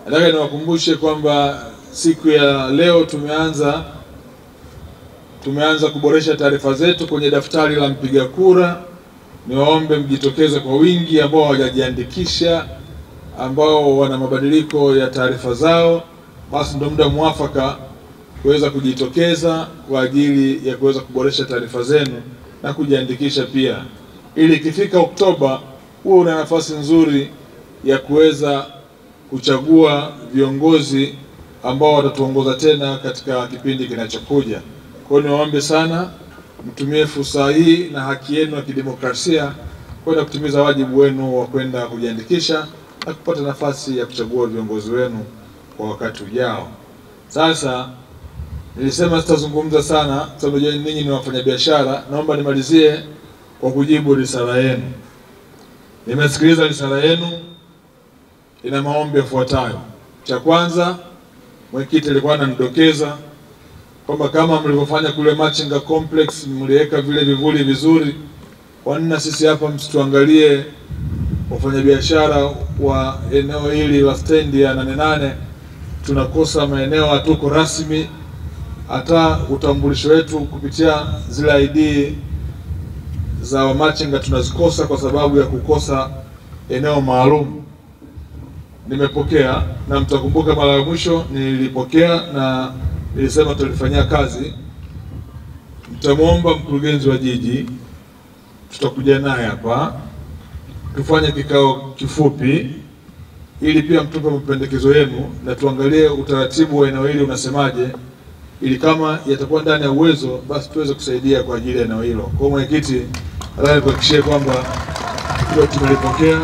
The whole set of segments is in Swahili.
Nataka niwakumbushe kwamba siku ya leo tumeanza kuboresha taarifa zetu kwenye daftari la mpiga kura. Niwaombe mjitokeze kwa wingi ambao hawajajiandikisha, ambao wana mabadiliko ya taarifa zao, basi ndio muda mwafaka kuweza kujitokeza kwa ajili ya kuweza kuboresha taarifa zenu na kujiandikisha pia, ili ikifika Oktoba uwe una nafasi nzuri ya kuweza kuchagua viongozi ambao watatuongoza tena katika kipindi kinachokuja. Kwa hiyo niwaombe sana mtumie fursa hii na haki yenu ya kidemokrasia kwenda kutimiza wajibu wenu wa kwenda kujiandikisha na kupata nafasi ya kuchagua viongozi wenu kwa wakati ujao. Sasa nilisema sitazungumza sana sababu ninyi ni wafanyabiashara. Naomba nimalizie kwa kujibu risala yenu. Nimesikiliza risala yenu, ina maombi yafuatayo. Cha kwanza, mwenyekiti alikuwa ananidokeza kwamba kama mlivyofanya kule Machinga Complex mliweka vile vivuli vizuri, kwa nini sisi hapa msituangalie wafanyabiashara wa eneo hili la stendi ya 88? Tunakosa maeneo, hatuko rasmi, hata utambulisho wetu kupitia zile ID za Machinga tunazikosa kwa sababu ya kukosa eneo maalum. Nimepokea na mtakumbuka mara ya mwisho nilipokea na nilisema tulifanyia kazi. Mtamwomba mkurugenzi wa jiji, tutakuja naye hapa tufanye kikao kifupi ili pia mtupe mapendekezo yenu na tuangalie utaratibu wa eneo hili unasemaje, ili kama yatakuwa ndani ya uwezo basi tuweze kusaidia kwa ajili ya eneo hilo. Kwa mwenyekiti, nataka kuhakikishia kwamba hilo tumelipokea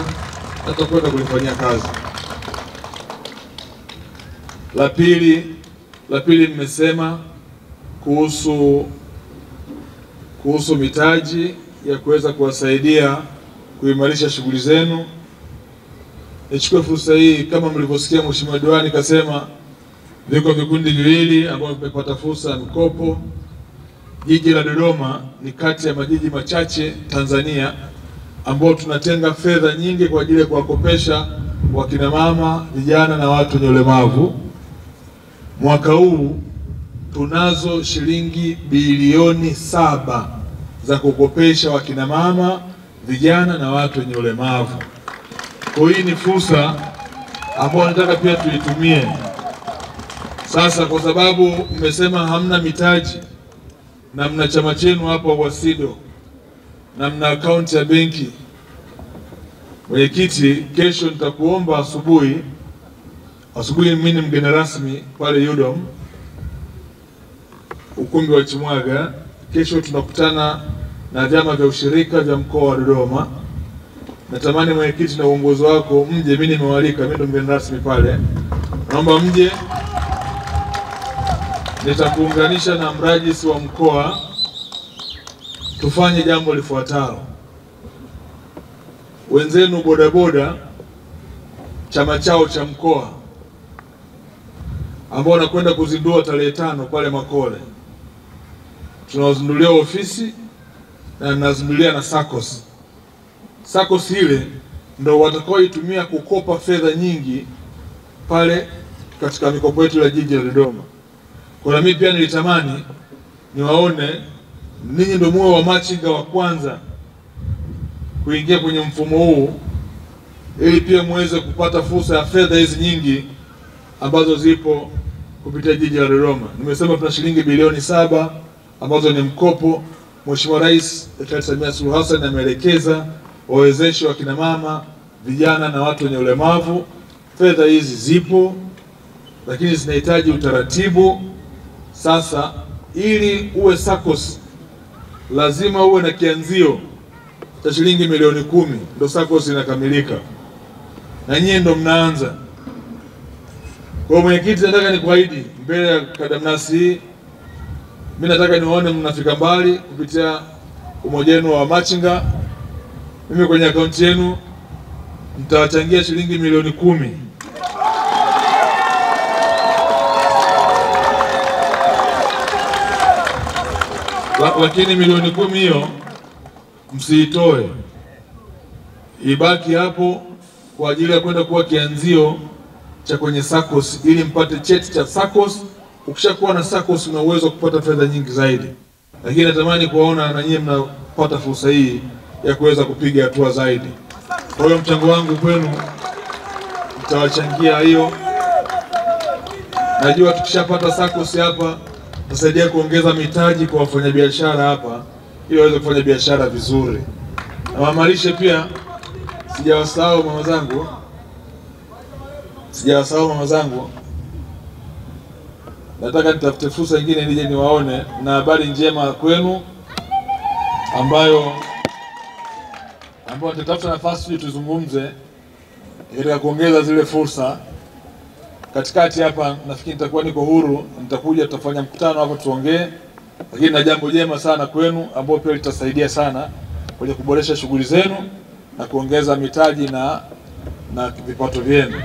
na tutakwenda kulifanyia kazi. La pili nimesema kuhusu mitaji ya kuweza kuwasaidia kuimarisha shughuli zenu. Nichukue fursa hii, kama mlivyosikia Mheshimiwa Diwani kasema viko vikundi viwili ambao vimepata fursa ya mikopo. Jiji la Dodoma ni kati ya majiji machache Tanzania ambao tunatenga fedha nyingi kwa ajili ya kuwakopesha wakina mama, vijana na watu wenye ulemavu. Mwaka huu tunazo shilingi bilioni 7 za kukopesha wakina mama, vijana na watu wenye ulemavu. Kwa hii ni fursa ambayo nataka pia tuitumie. Sasa kwa sababu mmesema hamna mitaji na mna chama chenu hapa Wasido na mna akaunti ya benki, mwenyekiti, kesho nitakuomba asubuhi mimi ni mgeni rasmi pale UDOM ukumbi wa Chimwaga. Kesho tunakutana na vyama vya ushirika vya mkoa wa Dodoma. Natamani mwenyekiti na uongozi wako mje, mimi nimewalika, mimi ndo mgeni rasmi pale. Naomba mje, nitakuunganisha na mrajisi wa mkoa, tufanye jambo lifuatalo. Wenzenu bodaboda chama chao cha mkoa ambao wanakwenda kuzindua tarehe 5 pale Makole, tunawazindulia ofisi na nazindulia na SACCOS. SACCOS ile ndio watakaoitumia kukopa fedha nyingi pale katika mikopo yetu ya jiji la Dodoma. Kwa mimi pia nilitamani niwaone ninyi ndio muwe wa Machinga wa kwanza kuingia kwenye mfumo huu, ili pia muweze kupata fursa ya fedha hizi nyingi ambazo zipo kupitia jiji la Dodoma. Nimesema tuna shilingi bilioni 7 ambazo ni mkopo. Mheshimiwa Rais Dr. Samia Suluhu Hassan ameelekeza wawezeshe wakina mama, vijana na watu wenye ulemavu. Fedha hizi zipo lakini zinahitaji utaratibu. Sasa ili uwe SACCOS lazima uwe na kianzio cha shilingi milioni 10 ndio SACCOS inakamilika, na nyinyi ndio mnaanza. Kwa mwenyekiti, nataka nikuahidi mbele ya kadamnasi hii, mimi nataka niwaone mnafika mbali kupitia umoja wenu wa Machinga. Mimi kwenye akaunti yenu mtawachangia shilingi milioni 10. Lakini milioni 10 hiyo msiitoe, ibaki hapo kwa ajili ya kwenda kuwa kianzio cha kwenye SACCOS ili mpate cheti cha SACCOS. Ukishakuwa na SACCOS una uwezo kupata fedha nyingi zaidi. Lakini natamani kuona na nyinyi mnapata fursa hii ya kuweza kupiga hatua zaidi. Kwa hiyo mchango wangu kwenu nitawachangia hiyo. Najua tukishapata SACCOS hapa tutasaidia kuongeza mitaji kwa wafanyabiashara hapa ili waweze kufanya biashara vizuri. Na mamalishe pia sijawasahau mama zangu. Nataka nitafute fursa nyingine nije niwaone na habari njema kwenu ambayo nitatafuta nafasi tuzungumze ili kuongeza zile fursa. Katikati hapa nafikiri nitakuwa niko huru, nitakuja tutafanya mkutano hapa tuongee. Lakini na jambo jema sana kwenu ambao pia litasaidia sana kwenye kuboresha shughuli zenu na kuongeza mitaji na vipato vyenu.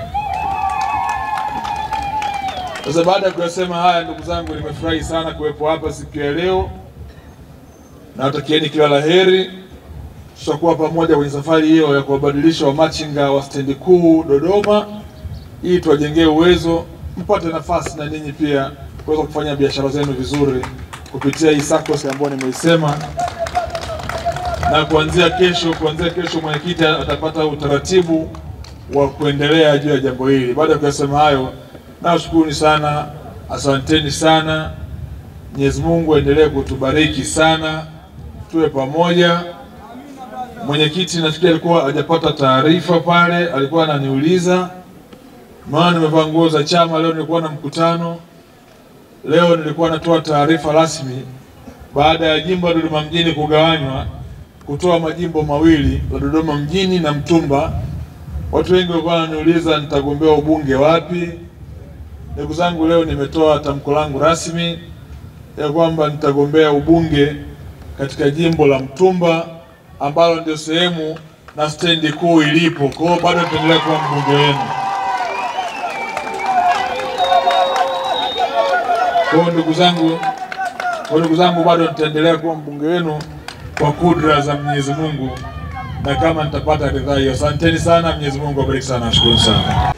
Sasa baada ya kusema haya, ndugu zangu, nimefurahi sana kuwepo hapa siku ya leo. Na natakieni kila laheri. Tutakuwa pamoja kwenye safari hiyo ya kuwabadilisha wamachinga wa stendi kuu Dodoma ili tuwajengee uwezo, mpate nafasi na ninyi pia kuweza kufanya biashara zenu vizuri kupitia hii SACCOS ambayo nimeisema. Na kuanzia kesho mwenyekiti atapata utaratibu wa kuendelea juu ya jambo hili. Baada ya kusema hayo, nawashukuruni sana, asanteni sana. Mwenyezi Mungu aendelee kutubariki sana, tuwe pamoja. Mwenyekiti nafikiri alikuwa hajapata taarifa pale, alikuwa ananiuliza. Maana nimevaa nguo za chama, leo nilikuwa na mkutano. Leo nilikuwa natoa taarifa rasmi baada ya jimbo la Dodoma mjini kugawanywa kutoa majimbo mawili, la Dodoma mjini na Mtumba. Watu wengi walikuwa wananiuliza nitagombea ubunge wapi. Ndugu zangu, leo nimetoa tamko langu rasmi ya kwamba nitagombea ubunge katika jimbo la Mtumba ambalo ndio sehemu na stendi kuu ilipo. Kwa hiyo bado nitaendelea kuwa mbunge wenu. Kwa ndugu zangu bado nitaendelea kuwa mbunge wenu kwa kudra za Mwenyezi Mungu na kama nitapata ridhaa hiyo. Asanteni sana, Mwenyezi Mungu awabariki sana, nashukuru sana.